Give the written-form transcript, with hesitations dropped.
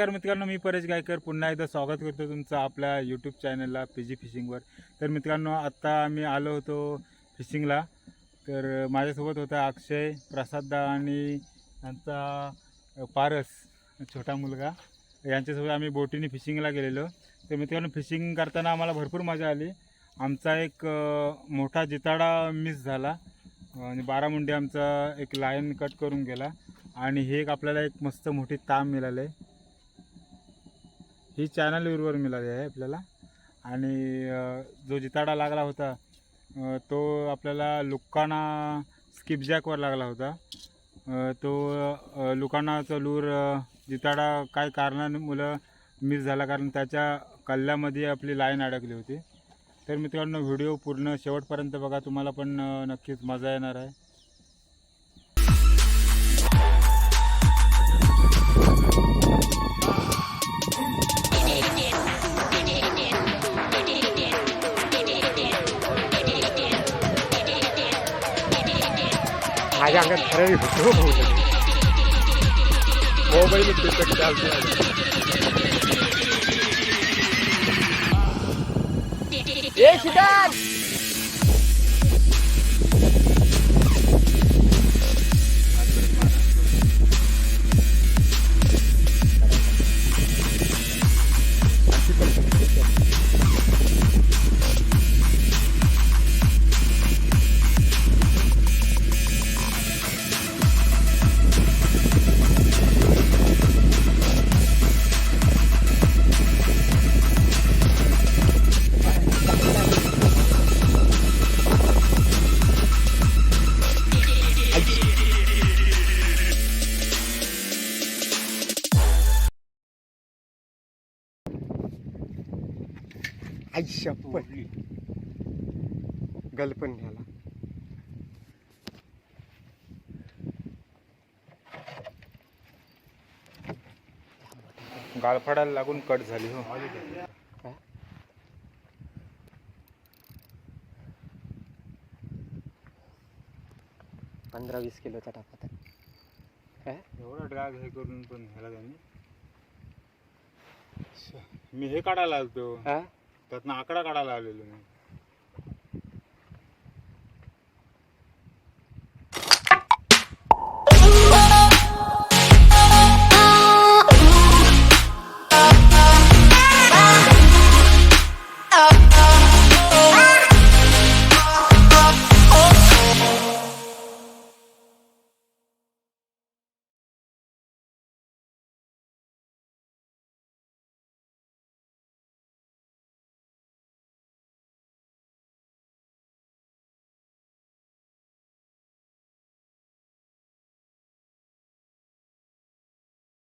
नमस्कार मित्रांनो, मी परेश गायकर पुन्हा एकदा स्वागत करतो तुमचं आपल्या यूट्यूब चॅनलला पीजी फिशिंगवर. तर मित्रांनो, आता आम्ही आलो होतो फिशिंगला. तर माझ्यासोबत होता अक्षय, प्रसाददा आणि त्यांचा पारस छोटा मुलगा. यांच्यासोबत आम्ही बोटीने फिशिंगला गेलेलो. तर मित्रांनो, फिशिंग करताना आम्हाला भरपूर मजा आली. आमचा एक मोठा जिताडा मिस झाला आणि बारामुंडी आमचा एक लाईन कट करून गेला. आणि हे एक आपल्याला एक मस्त मोठी ताम मिळाले, ही चॅनल व्यूवर मिळाली आहे आपल्याला. आणि जो जिताडा लागला होता तो आपल्याला लुकाना स्किपजॅकवर लागला होता. तो लुकानाचा लूर जिताडा काय कारणामुळं मिस झाला, कारण त्याच्या कल्ल्यामध्ये आपली लाईन अडकली होती. तर मित्रांनो, व्हिडिओ पूर्ण शेवटपर्यंत बघा, तुम्हाला पण नक्कीच मजा येणार आहे. माझ्या अंगात खरं होतो मोबाईल चालतो. ए सिद्धार्थ, आयुष्य गलपण घ्याला. गाळफाडाला लागून कट झाली हो. 15-20 किलोचा टाकत आहे. एवढा ड्रॅग हे करून पण ह्याला त्यांनी. मी हे काढायला आलतो, त्यातनं आकडा काढायला आलेलो मी.